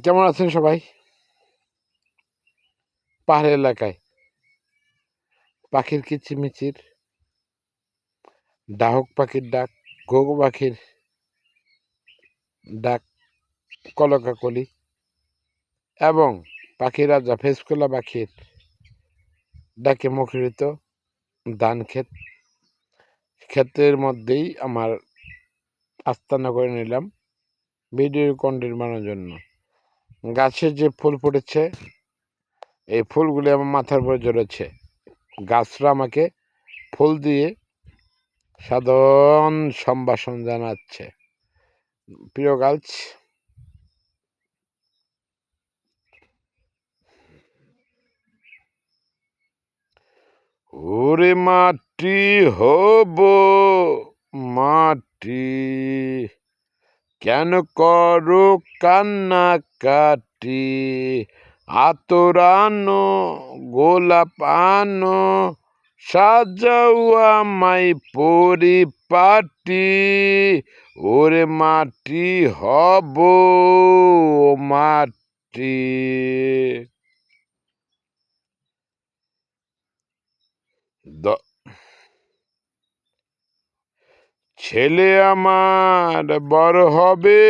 কেমন আছেন সবাই? পাহাড়ি এলাকায় পাখির কিচিরমিচির, ডাহুক পাখির ডাক, ঘুঘু পাখির ডাক, কলকাকলি এবং পাখির রাজা ফেসকুলা পাখির ডাকে মুখরিত ধান ক্ষেতের মধ্যেই আমার আস্তানা করে নিলাম ভিডিও কন্টেন্ট বানানোর জন্য। গাছে যে ফুল ফুটেছে, এই ফুলগুলি আমার মাথার উপরে ঝরেছে। গাছরা আমাকে ফুল দিয়ে সাধারণ সম্ভাষণ জানাচ্ছে। প্রিয় গাছ, ওরে মাটি হব মাটি, কেন করো কান্না কাটি, আতরানো গোলাপ আনো, সাজাও আমায় পরিপাটি, ওরে মাটি হব মাটি। ছেলে আমার বড় হবে,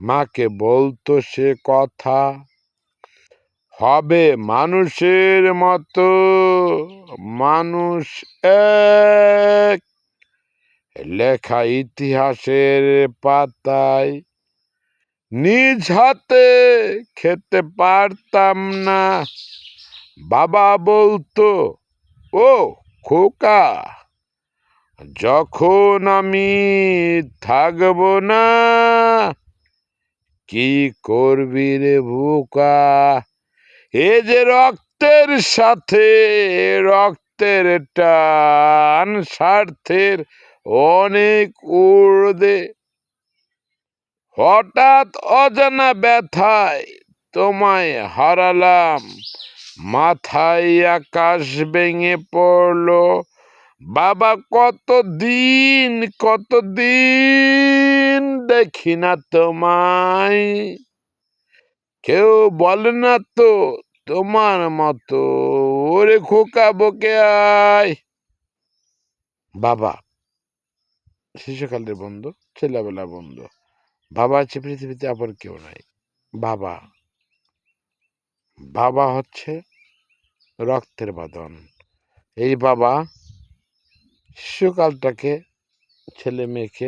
মাকে বলতো সে কথা, হবে মানুষের মতো, মানুষ এক, লেখা ইতিহাসের পাতায়, নিজ হাতে খেতে পারতাম না, বাবা বলতো ও খোকা, যখন আমি থাকব না, কি করবি রে বোকা, এ যে রক্তের সাথে রক্তের টান, স্বার্থের অনেক ঊর্ধ্বে, হঠাৎ অজানা ব্যথায় তোমায় হারালাম, মাথায় আকাশ ভেঙে পড়লো, বাবা কতদিন দেখি না তোমায়, কেউ বলে না তো তোমার মতো, ওরে খোকা বকে আয়। বাবা শিশুকালের বন্ধু, ছেলেবেলা বন্ধু। বাবা আছে পৃথিবীতে, আবার কেউ নাই। বাবা বাবা হচ্ছে রক্তের বাঁধন। এই বাবা শিশুকালটাকে ছেলে মেয়েকে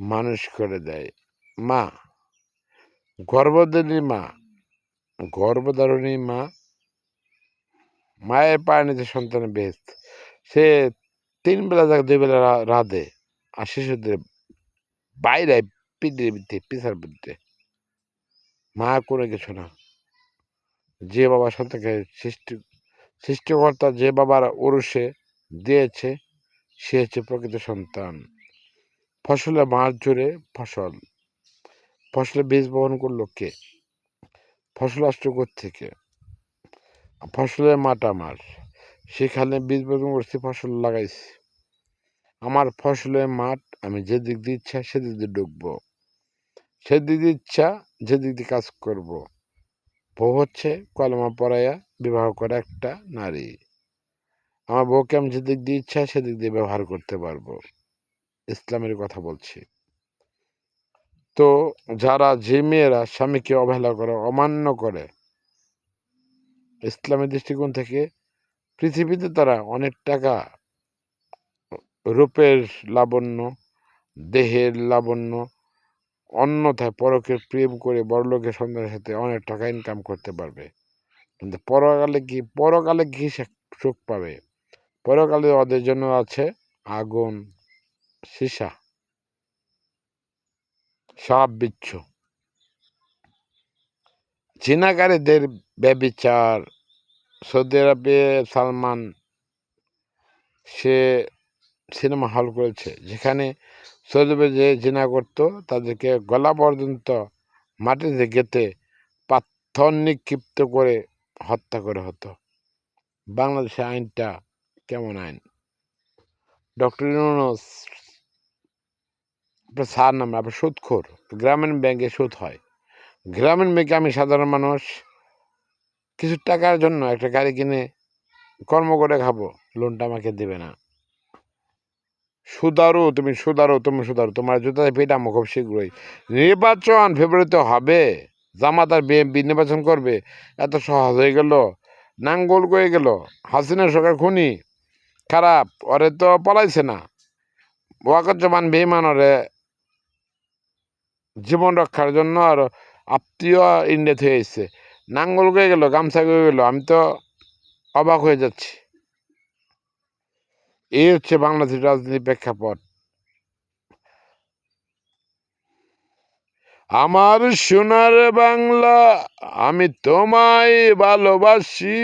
মানুষ করে দেয়। মা গর্ভধারিণী মা, মায়ের পায়নিতে সন্তানের বেহেশত। সে 3 বেলা যাক 2 বেলা রাধে, আর শিশুদের বাইরে পৃথিবীতে পিছার বুদ্ধে। মা কোনো কিছু না। যে বাবা সন্তানকে সৃষ্টিকর্তা যে বাবার ওরসে দিয়েছে, সে হচ্ছে প্রকৃত সন্তান। ফসলে মার জোরে ফসলে বীজ বপন করলো কে? ফসল আসলো থেকে? ফসলের মাঠ আমার, সেখানে বীজ বপন করছি, ফসল লাগাইছি। আমার ফসলের মাঠ, আমি যে দিক দিয়ে ইচ্ছা সেদিক দিয়ে ঢুকবো, সেদিক দিয়ে ইচ্ছা যেদিক দিয়ে কাজ করব। বউ হচ্ছে কলমা পড়াইয়া বিবাহ করা একটা নারী। আমার বউকে আমি যেদিক দিয়ে ইচ্ছা সেদিক দিয়ে ব্যবহার করতে পারবো। ইসলামের কথা বলছি। তো যারা, যে মেয়েরা স্বামীকে অবহেলা করে, অমান্য করে, ইসলামের দৃষ্টিকোণ থেকে পৃথিবীতে তারা অনেক টাকা, রূপের লাবণ্য, দেহের লাবণ্য, অন্যথায় পরকের প্রেম করে বড়লোকের সন্তানের সাথে অনেক টাকা ইনকাম করতে পারবে। কিন্তু পরকালে কি সুখ পাবে? পরকালে ওদের জন্য আছে আগুন, সীসা, সাপ বিচ্ছু, জিনাকারীদের ব্যভিচার। সৌদি আরবে সালমান সে সিনেমা হল করেছে, যেখানে সৌদি আরবে যে জিনা করতো তাদেরকে গলা পর্যন্ত মাটিতে গেঁথে পাথর নিক্ষিপ্ত করে হত্যা করে হতো। বাংলাদেশে আইনটা কেমন আইন? ডক্টর ইউনূস আপনার স্যার নামে আপনার সুদখোর। গ্রামীণ ব্যাংকে সুদ হয়। গ্রামীণ ব্যাংকে আমি সাধারণ মানুষ কিছু টাকার জন্য একটা গাড়ি কিনে কর্ম করে খাবো, লোনটা আমাকে দেবে না। তুমি সুদারো, তোমার জুতাতে পেটামো খুব শীঘ্রই। নির্বাচন ফেব্রুয়ারিতে হবে, জামাত আর বিএনপি নির্বাচন করবে, এত সহজ হয়ে গেল? নাঙ্গল গয়ে গেল। হাসিনা সরকার খুনি, খারাপ, ওরে তো পলাইছে না। ওয়াকজ্জামান বেঈমান ওরে জীবন রক্ষার জন্য আর আত্মীয় ইন্ডিয়া থেকে এসছে, নাঙ্গল গয়ে গেল, গামছা গয়ে গেল। আমি তো অবাক হয়ে যাচ্ছি। এই হচ্ছে বাংলাদেশের রাজনীতির প্রেক্ষাপট। আমার সোনার বাংলা, আমি তোমায় ভালোবাসি,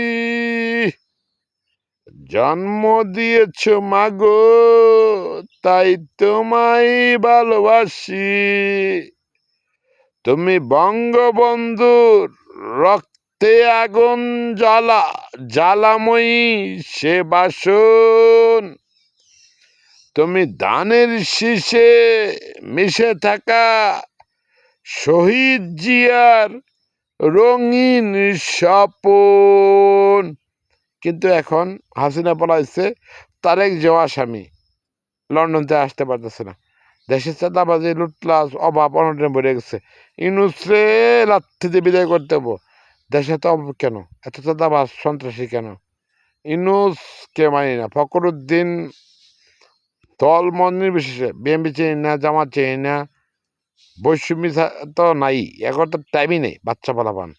জন্ম দিয়েছ মাগো, তাই তোমায় ভালোবাসি। তুমি বঙ্গবন্ধুর রক্তে আগুন জ্বালাময়ী সে বাসন। তুমি ধানের শীষে মিশে থাকা শহীদ জিয়ার রঙিন স্বপন। কিন্তু এখন হাসিনা পলাইছে, তারেক জিয়া আসামি, লন্ডন থেকে আসতে পারতেছে না। দেশের চাঁদাবাজি, লুটলাস, অভাব অনটনে বেড়ে গেছে। ইনুসরে লাথিতে বিদায় করতে হবো। দেশে তো অভাব কেন, এত চাঁদাবাজ সন্ত্রাসী কেন? ইনুসকে মানি না। ফখরুদ্দিন দল মত নির্বিশেষে, বিএনপি চিনি না, জামাত চিনি না, বৈষম্য তো নাই, এখন তো টাইমই নেই। বাচ্চা পালাপান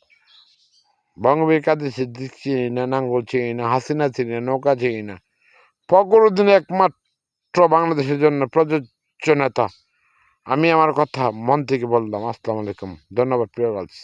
বঙ্গবীর কাদের সিদ্দিক চিনি না, নাঙ্গল চিনি না, হাসিনা চিনি না, নৌকা চিনি না। ফখরুদ্দিন একমাত্র বাংলাদেশের জন্য প্রযোজ্য নেতা। আমি আমার কথা মন থেকে বললাম। আসসালামু আলাইকুম, ধন্যবাদ প্রিয় গার্লস।